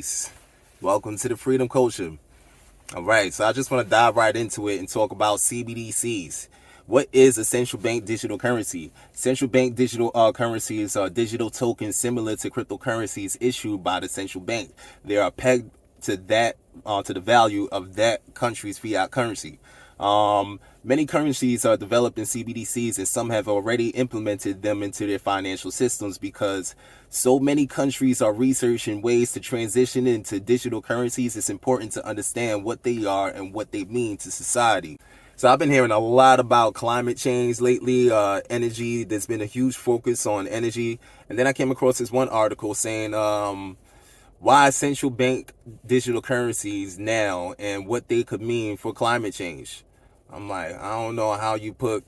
Peace. Welcome to the Freedom Culture. All right, so I just want to dive right into it and talk about CBDCs. What is a central bank digital currency? Central bank digital currencies are digital tokens similar to cryptocurrencies issued by the central bank. They are pegged to the value of that country's fiat currency. Many currencies are developed in CBDCs, and some have already implemented them into their financial systems because so many countries are researching ways to transition into digital currencies. It's important to understand what they are and what they mean to society. So I've been hearing a lot about climate change lately, energy. There's been a huge focus on energy. And then I came across this one article saying why central bank digital currencies now and what they could mean for climate change. I'm like, I don't know how you put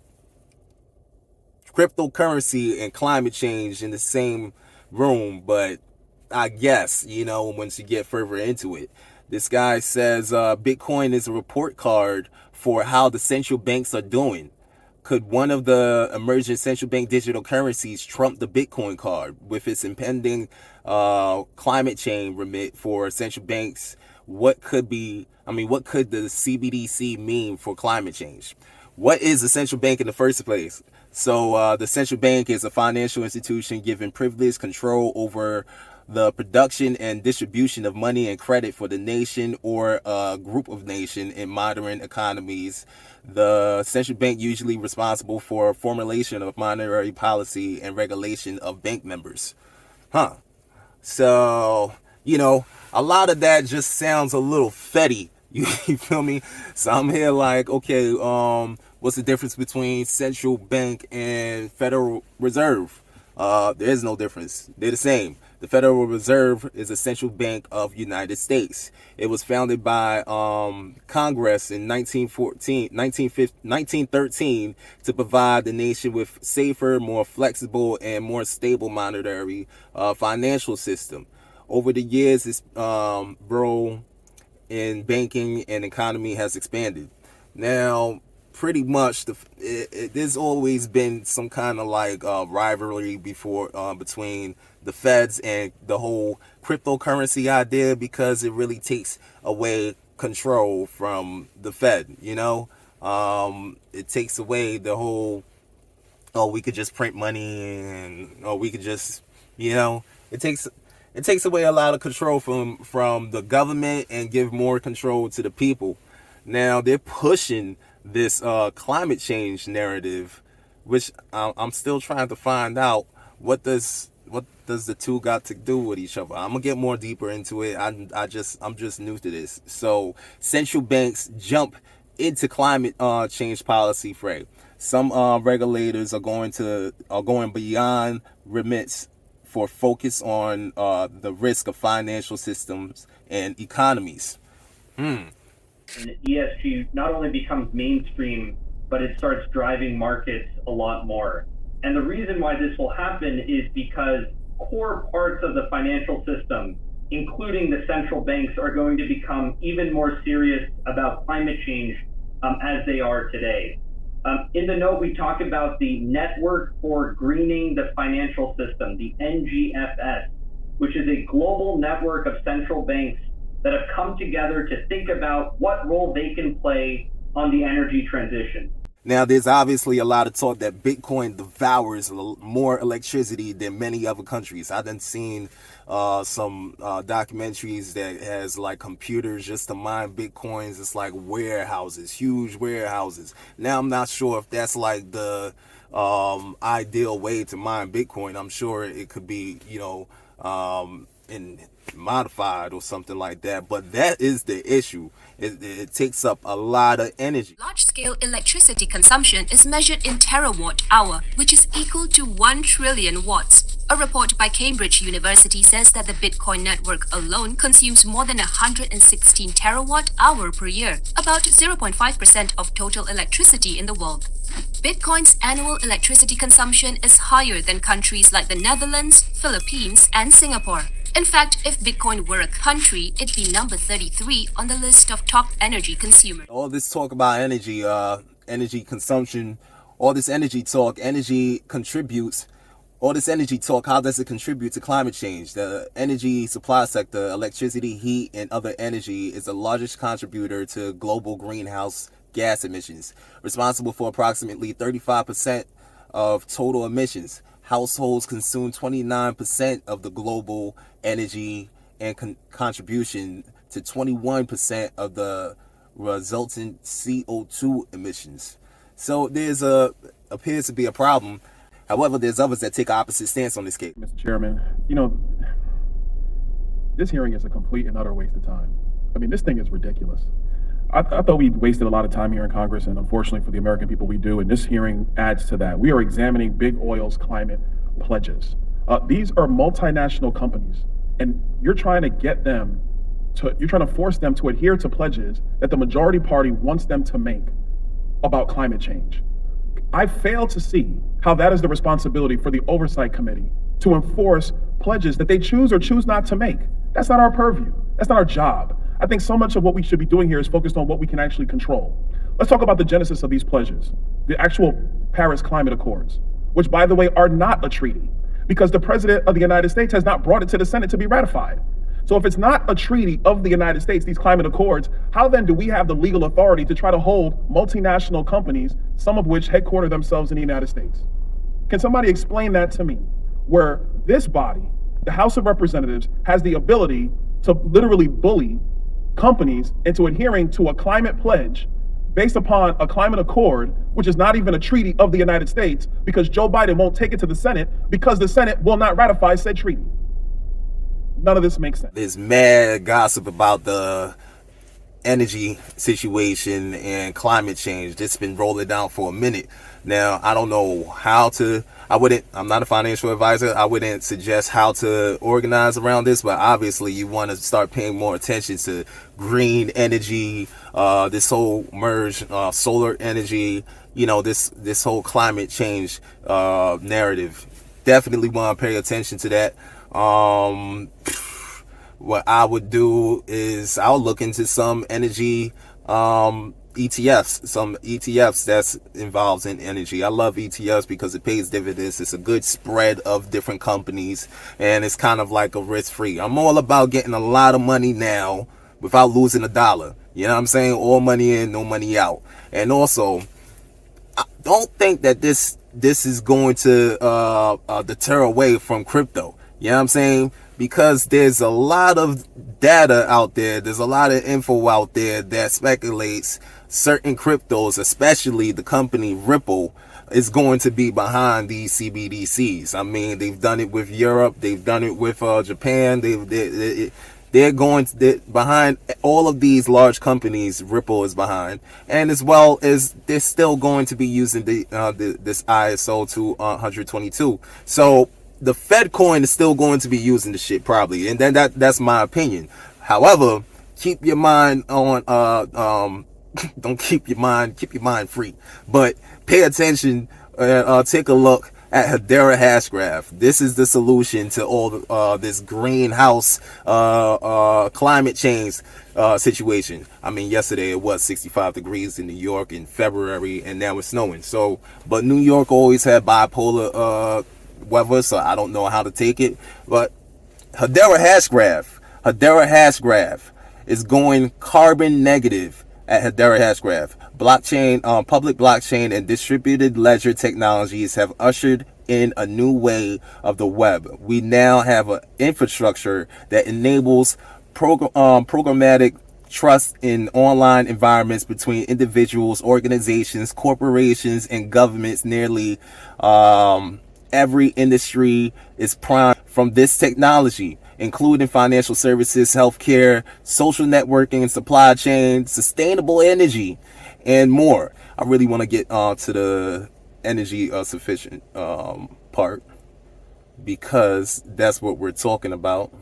cryptocurrency and climate change in the same room, but I guess, once you get further into it. This guy says Bitcoin is a report card for how the central banks are doing. Could one of the emerging central bank digital currencies trump the Bitcoin card with its impending climate change remit for central banks? What could the CBDC mean for climate change? What is a central bank in the first place? So the central bank is a financial institution given privileged control over the production and distribution of money and credit for the nation or a group of nations in modern economies. The central bank usually responsible for formulation of monetary policy and regulation of bank members. So, a lot of that just sounds a little fetty. You feel me? So I'm here like, okay, what's the difference between central bank and Federal Reserve? There is no difference. They're the same. The Federal Reserve is a central bank of United States. It was founded by Congress in 1913 to provide the nation with safer, more flexible, and more stable monetary financial system. Over the years, its role in banking and economy has expanded. Now, pretty much, there's always been some kind of like rivalry between the feds and the whole cryptocurrency idea because it really takes away control from the Fed. It takes away the whole, we could just print money and we could just, it takes away a lot of control from the government and give more control to the people. Now they're pushing this climate change narrative, which I'm still trying to find out what does the two got to do with each other. I'm gonna get more deeper into it. I'm just new to this. So central banks jump into climate change policy fray. Some regulators are going beyond remits for focus on the risk of financial systems and economies. And ESG not only becomes mainstream, but it starts driving markets a lot more. And the reason why this will happen is because core parts of the financial system, including the central banks, are going to become even more serious about climate change as they are today. In the note, we talk about the Network for Greening the Financial System, the NGFS, which is a global network of central banks that have come together to think about what role they can play on the energy transition. Now, there's obviously a lot of talk that Bitcoin devours more electricity than many other countries. I've done seen some documentaries that has like computers just to mine Bitcoins. It's like warehouses, huge warehouses. Now, I'm not sure if that's like the ideal way to mine Bitcoin. I'm sure it could be, modified or something like that, but that is the issue. It takes up a lot of energy. Large-scale electricity consumption is measured in terawatt-hour, which is equal to 1 trillion watts. A report by Cambridge University says that the Bitcoin network alone consumes more than 116 terawatt-hour per year, about 0.5% of total electricity in the world. Bitcoin's annual electricity consumption is higher than countries like the Netherlands, Philippines, and Singapore. In fact, if Bitcoin were a country, it'd be number 33 on the list of top energy consumers. All this talk about energy consumption, all this energy talk, energy contributes all this energy talk, how does it contribute to climate change? The energy supply sector, electricity, heat, and other energy is the largest contributor to global greenhouse gas emissions, responsible for approximately 35% of total emissions. Households consume 29% of the global energy and contribution to 21% of the resultant CO2 emissions. So appears to be a problem. However, there's others that take opposite stance on this case. Mr. Chairman, this hearing is a complete and utter waste of time. I mean, this thing is ridiculous. I thought we wasted a lot of time here in Congress, and unfortunately for the American people, we do. And this hearing adds to that. We are examining big oil's climate pledges. These are multinational companies, and you're trying to force them to adhere to pledges that the majority party wants them to make about climate change. I fail to see how that is the responsibility for the Oversight Committee to enforce pledges that they choose or choose not to make. That's not our purview. That's not our job. I think so much of what we should be doing here is focused on what we can actually control. Let's talk about the genesis of these pledges, the actual Paris Climate Accords, which, by the way, are not a treaty because the President of the United States has not brought it to the Senate to be ratified. So if it's not a treaty of the United States, these climate accords, how then do we have the legal authority to try to hold multinational companies, some of which headquarter themselves in the United States? Can somebody explain that to me? Where this body, the House of Representatives, has the ability to literally bully companies into adhering to a climate pledge based upon a climate accord, which is not even a treaty of the United States, because Joe Biden won't take it to the Senate because the Senate will not ratify said treaty. None of this makes sense. There's mad gossip about the energy situation and climate change. It's been rolling down for a minute. Now, I don't know I'm not a financial advisor. I wouldn't suggest how to organize around this, but obviously you want to start paying more attention to green energy, this whole merge, solar energy, this whole climate change narrative. Definitely want to pay attention to that. What I would do is I'll look into some energy ETFs that's involved in energy. I love ETFs because it pays dividends. It's a good spread of different companies, and it's kind of like a risk-free. I'm all about getting a lot of money now without losing a dollar. You know what I'm saying? All money in, no money out. And also, I don't think that this is going to deter away from crypto. You know what I'm saying? Because there's a lot of data out there, there's a lot of info out there that speculates certain cryptos, especially the company Ripple, is going to be behind these CBDCs. I mean, they've done it with Europe, they've done it with Japan, they're behind all of these large companies. Ripple is behind, and as well as they're still going to be using this ISO 222. So the Fed coin is still going to be using the shit probably, and then that's my opinion. However, keep your mind on don't keep your mind free, but pay attention. Take a look at Hedera Hashgraph. This is the solution to all this greenhouse climate change situation. I mean, yesterday it was 65 degrees in New York in February, and now it's snowing. So, but New York always had bipolar weather, so I don't know how to take it. But Hedera Hashgraph is going carbon negative at Hedera Hashgraph. Public blockchain and distributed ledger technologies have ushered in a new way of the web. We now have an infrastructure that enables programmatic trust in online environments between individuals, organizations, corporations, and governments. Nearly every industry is primed from this technology, including financial services, healthcare, social networking, supply chain, sustainable energy, and more. I really want to get to the energy sufficient part, because that's what we're talking about.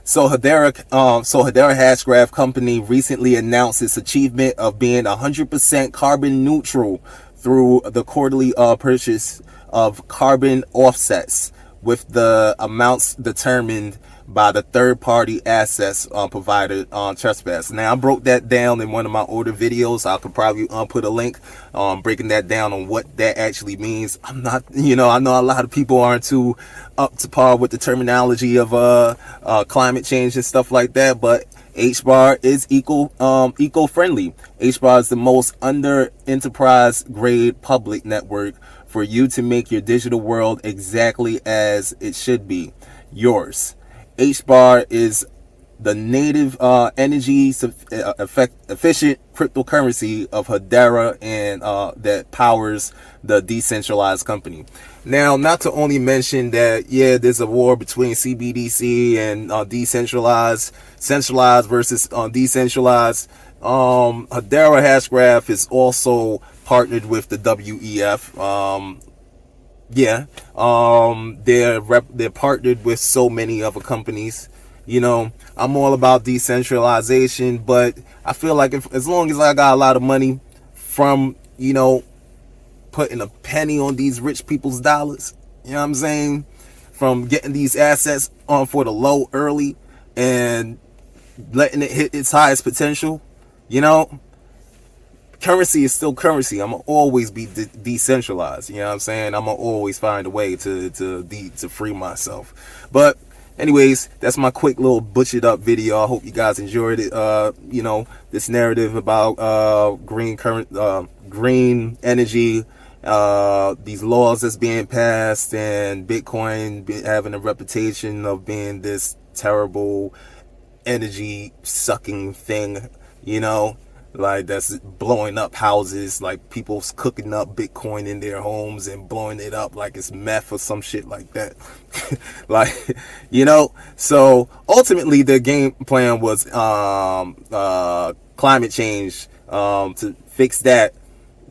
So Hedera Hashgraph company recently announced its achievement of being 100% carbon neutral through the quarterly purchase of carbon offsets, with the amounts determined by the third-party access provider on trespass. Now, I broke that down in one of my older videos. I could probably put a link breaking that down on what that actually means. I'm not, I know a lot of people aren't too up to par with the terminology of climate change and stuff like that, but HBAR is eco-friendly. HBAR is the most under enterprise grade public network for you to make your digital world exactly as it should be, yours. HBAR is the native energy efficient cryptocurrency of Hedera and that powers the decentralized company. Now, not to only mention that, yeah, there's a war between CBDC and centralized versus decentralized. Hedera Hashgraph is also partnered with the WEF. They're partnered with so many other companies. I'm all about decentralization, but I feel like as long as I got a lot of money from, putting a penny on these rich people's dollars, you know what I'm saying? From getting these assets on for the low early and letting it hit its highest potential, currency is still currency. I'm gonna always be decentralized. You know what I'm saying? I'm gonna always find a way to free myself. But anyways, that's my quick little butchered up video. I hope you guys enjoyed it. This narrative about green energy, these laws that's being passed, and Bitcoin having a reputation of being this terrible energy sucking thing, like that's blowing up houses, like people's cooking up Bitcoin in their homes and blowing it up like it's meth or some shit like that. So ultimately the game plan was climate change, to fix that.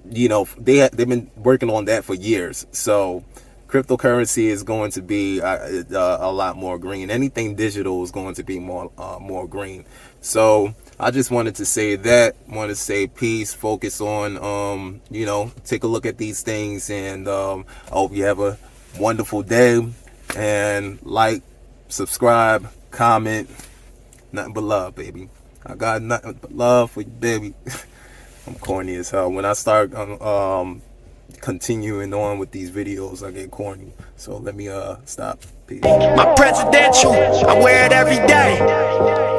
They've been working on that for years. So cryptocurrency is going to be a lot more green. Anything digital is going to be more green. So I just wanted to say that. Want to say peace. Focus on take a look at these things, and I hope you have a wonderful day. And like, subscribe, comment. Nothing but love, baby. I got nothing but love for you, baby. I'm corny as hell. When I start continuing on with these videos, I get corny. So let me stop. Peace. My presidential, I wear it every day.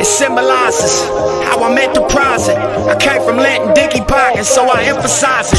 It symbolizes how I'm enterprising. I came from Latin dinky pockets, so I emphasize it.